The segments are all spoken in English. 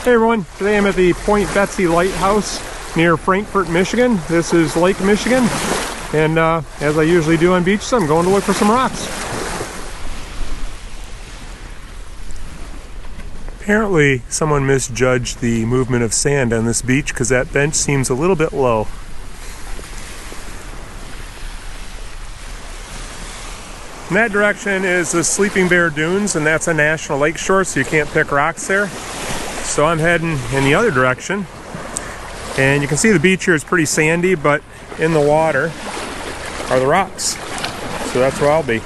Hey everyone, today I'm at the Point Betsie Lighthouse near Frankfort, Michigan. This is Lake Michigan, and as I usually do on beaches, I'm going to look for some rocks. Apparently someone misjudged the movement of sand on this beach because that bench seems a little bit low. In that direction is the Sleeping Bear Dunes, and that's a national lake shore, so you can't pick rocks there. So I'm heading in the other direction, and you can see the beach here is pretty sandy, but in the water are the rocks. So that's where I'll be.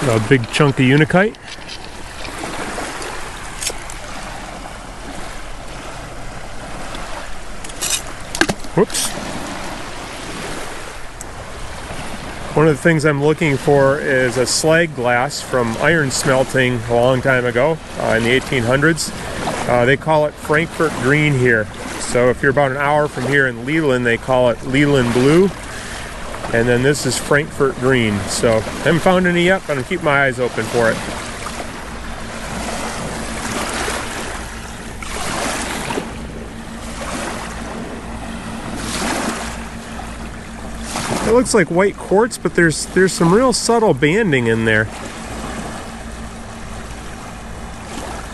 A big chunk of unakite. Whoops. One of the things I'm looking for is a slag glass from iron smelting a long time ago in the 1800s. They call it Frankfort green here. So if you're about an hour from here in Leland, they call it Leland blue. And then this is Frankfort green. So I haven't found any yet, but I'm gonna keep my eyes open for it. It looks like white quartz, but there's some real subtle banding in there.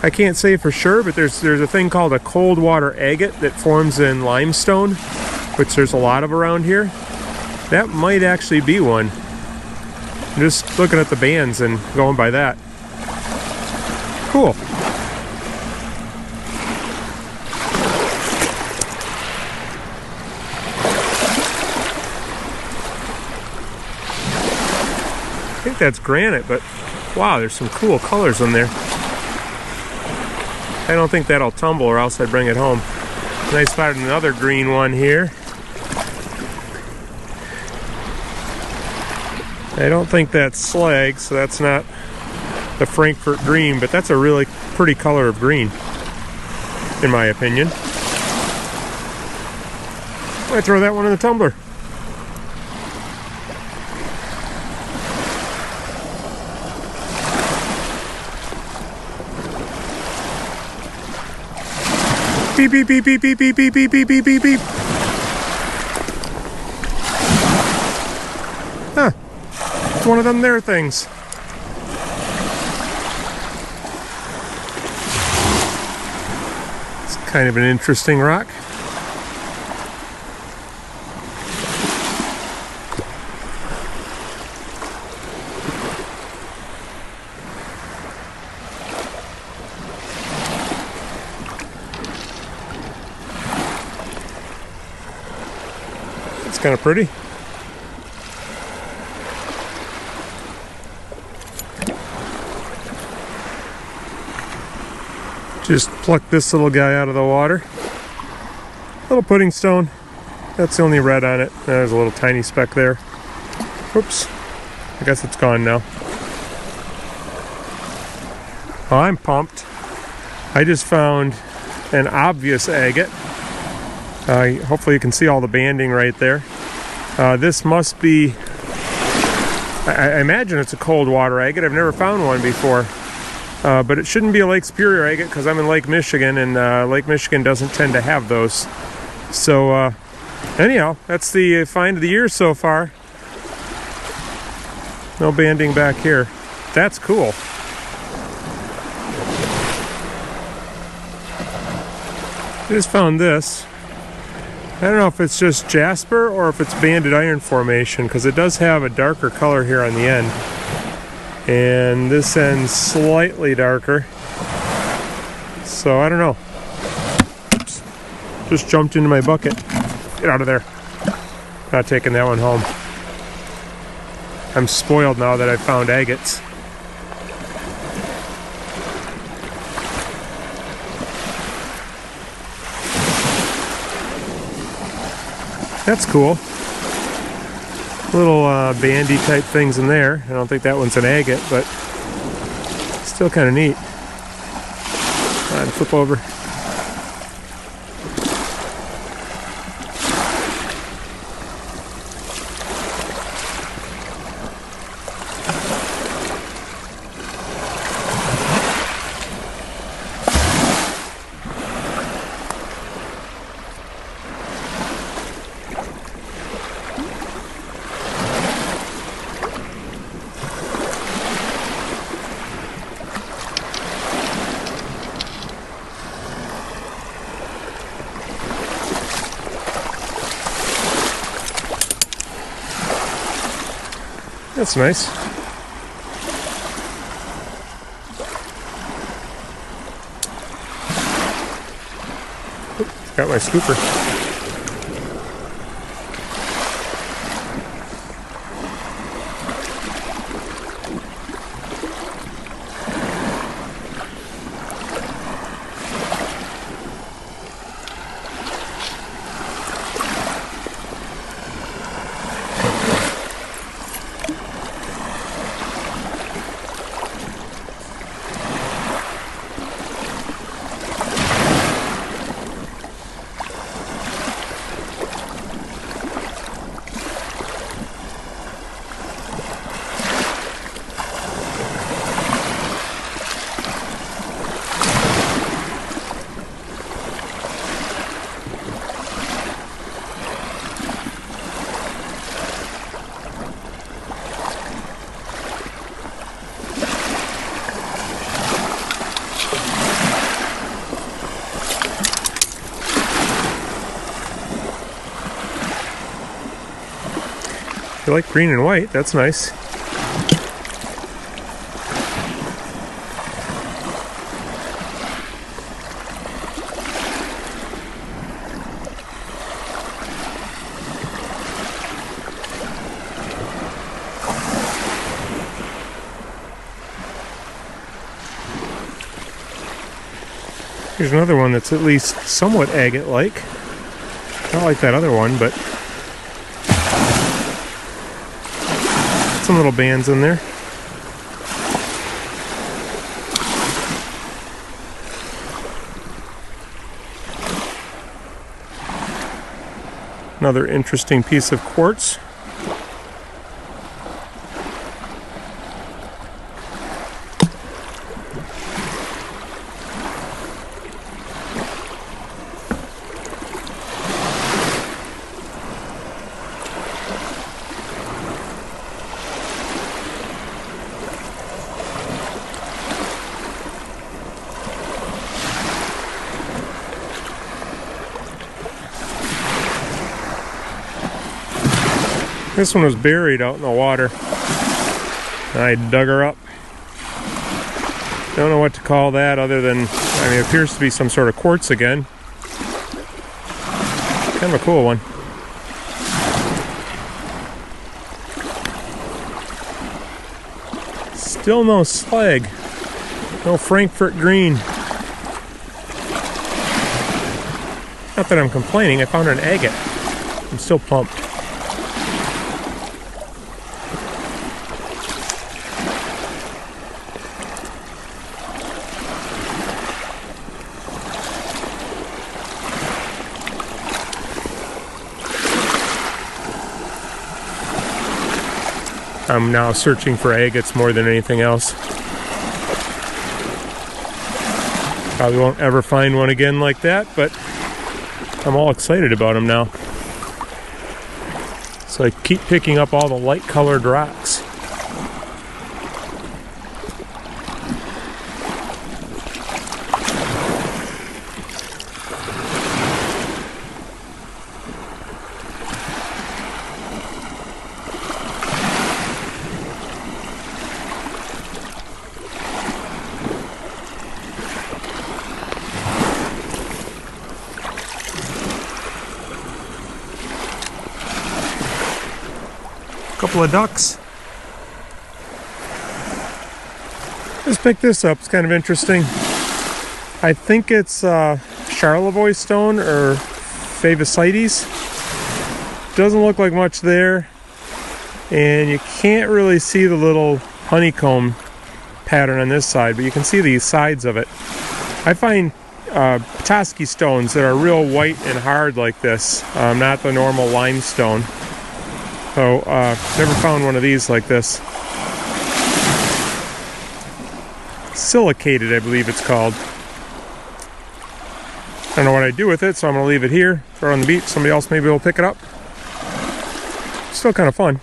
I can't say for sure, but there's a thing called a cold water agate that forms in limestone, which there's a lot of around here. That might actually be one. I'm just looking at the bands and going by that. Cool. I think that's granite, but wow, there's some cool colors in there. I don't think that'll tumble, or else I'd bring it home. And I spotted another green one here. I don't think that's slag, so that's not the Frankfort green, but that's a really pretty color of green, in my opinion. I throw that one in the tumbler. Beep, beep, beep, beep, beep, beep, beep, beep, beep, beep, beep, beep. Huh. It's one of them there things. It's kind of an interesting rock. It's kind of pretty. Just pluck this little guy out of the water. Little pudding stone. That's the only red on it. There's a little tiny speck there. Oops. I guess it's gone now. Oh, I'm pumped. I just found an obvious agate. Hopefully you can see all the banding right there. This must be, I imagine it's a cold water agate. I've never found one before. But it shouldn't be a Lake Superior agate because I'm in Lake Michigan, and Lake Michigan doesn't tend to have those. So anyhow, that's the find of the year so far. No banding back here. That's cool. I just found this. I don't know if it's just jasper or if it's banded iron formation, because it does have a darker color here on the end. And this end's slightly darker. So I don't know. Oops. Just jumped into my bucket. Get out of there. Not taking that one home. I'm spoiled now that I found agates. That's cool. little bandy type things in there. I don't think that one's an agate, but still kind of neat. Flip over. That's nice. Got my scooper. You like green and white, that's nice. Here's another one that's at least somewhat agate-like. Not like that other one, but some little bands in there. Another interesting piece of quartz. This one was buried out in the water. I dug her up. Don't know what to call that other than, I mean, it appears to be some sort of quartz again. Kind of a cool one. Still no slag. No Frankfurt green. Not that I'm complaining, I found an agate. I'm still pumped. I'm now searching for agates more than anything else. Probably won't ever find one again like that, but I'm all excited about them now. So I keep picking up all the light colored rocks. Couple of ducks. Just picked this up. It's kind of interesting. I think it's Charlevoix stone or Favicites. Doesn't look like much there. And you can't really see the little honeycomb pattern on this side, but you can see the sides of it. I find Petoskey stones that are real white and hard like this, not the normal limestone. So, never found one of these like this. Silicated, I believe it's called. I don't know what I do with it, so I'm going to leave it here, throw it on the beach. Somebody else maybe will pick it up. Still kind of fun.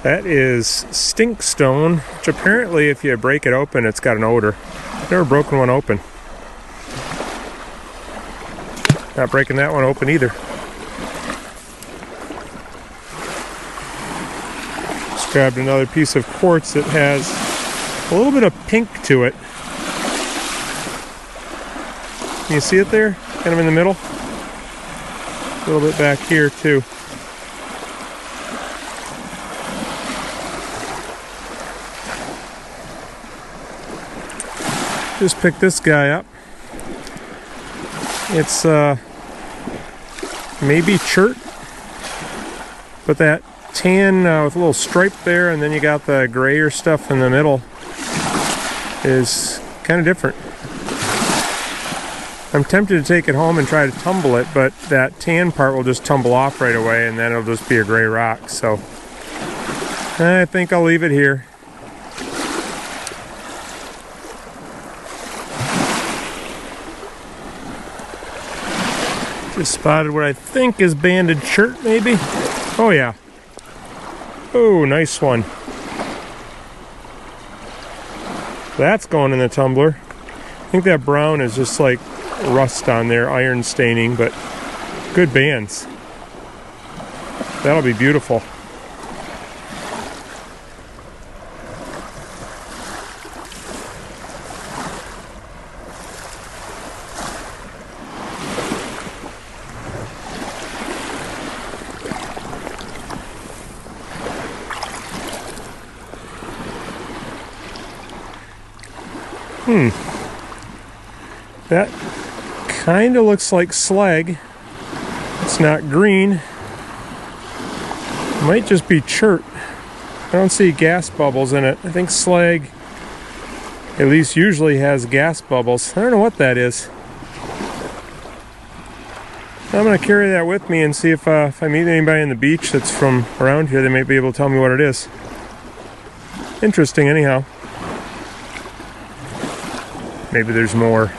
That is stinkstone, which apparently if you break it open, it's got an odor. I've never broken one open. Not breaking that one open either. Just grabbed another piece of quartz that has a little bit of pink to it. Can you see it there? Kind of in the middle. A little bit back here too. Just picked this guy up. It's maybe chert, but that tan with a little stripe there, and then you got the grayer stuff in the middle is kind of different. I'm tempted to take it home and try to tumble it, but that tan part will just tumble off right away, and then it'll just be a gray rock. So I think I'll leave it here. Just spotted what I think is banded chert, maybe. Oh yeah. Oh, nice one. That's going in the tumbler. I think that brown is just like rust on there, iron staining, but good bands. That'll be beautiful. That kind of looks like slag. It's not green. It might just be chert. I don't see gas bubbles in it. I think slag at least usually has gas bubbles. I don't know what that is. I'm going to carry that with me and see if I meet anybody on the beach that's from around here, they might be able to tell me what it is. Interesting anyhow. Maybe there's more.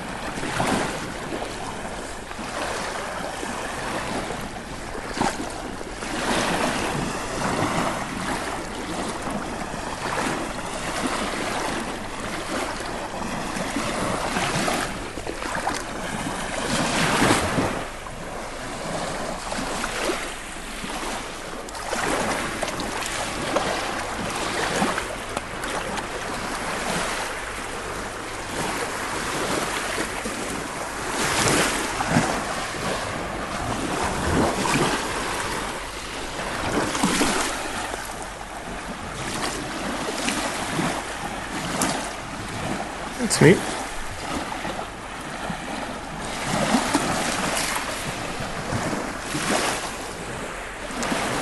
That's neat.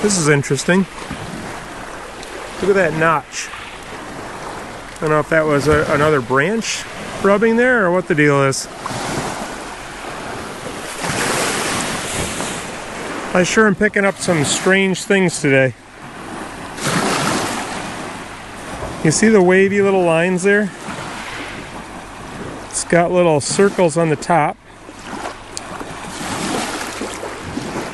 This is interesting. Look at that notch. I don't know if that was another branch rubbing there or what the deal is. I sure am picking up some strange things today. You see the wavy little lines there? It's got little circles on the top.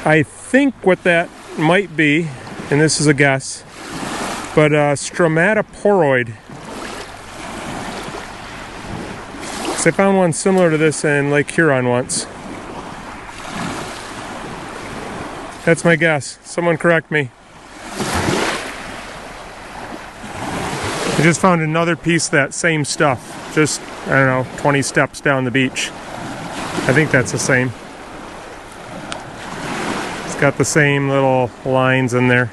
I think what that might be, and this is a guess, but stromatoporoid. So I found one similar to this in Lake Huron once. That's my guess. Someone correct me. I just found another piece of that same stuff. Just, I don't know, 20 steps down the beach. I think that's the same. It's got the same little lines in there.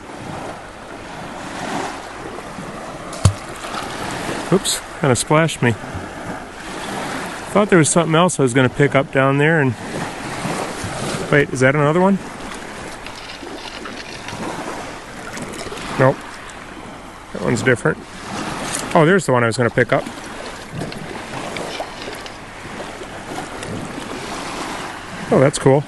Oops, kind of splashed me. Thought there was something else I was going to pick up down there, and wait, is that another one? Nope. That one's different. Oh, there's the one I was going to pick up. Oh, that's cool.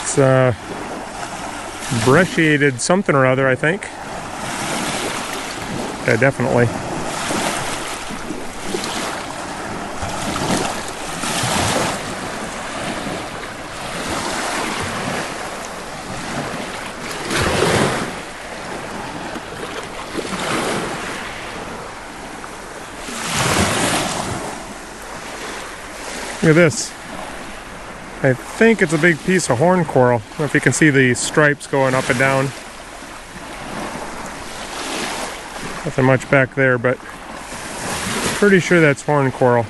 It's brecciated something or other, I think. Yeah, definitely. Look at this. I think it's a big piece of horn coral. I don't know if you can see the stripes going up and down. Nothing much back there, but pretty sure that's horn coral.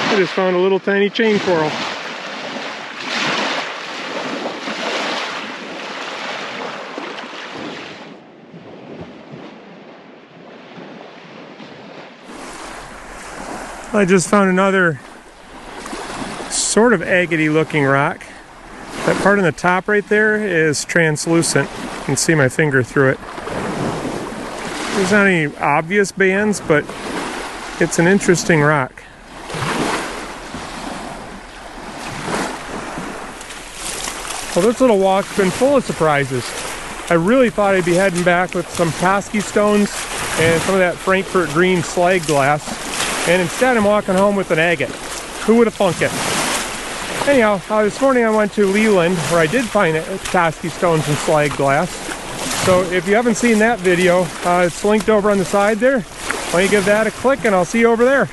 I just found a little tiny chain coral. I just found another sort of agate-y looking rock. That part on the top right there is translucent. You can see my finger through it. There's not any obvious bands, but it's an interesting rock. Well, this little walk's been full of surprises. I really thought I'd be heading back with some Toski stones and some of that Frankfurt green slag glass. And instead I'm walking home with an agate. Who would have thunk it? Anyhow, this morning I went to Leland where I did find Toski stones and slag glass. So if you haven't seen that video, it's linked over on the side there. Why don't you give that a click and I'll see you over there.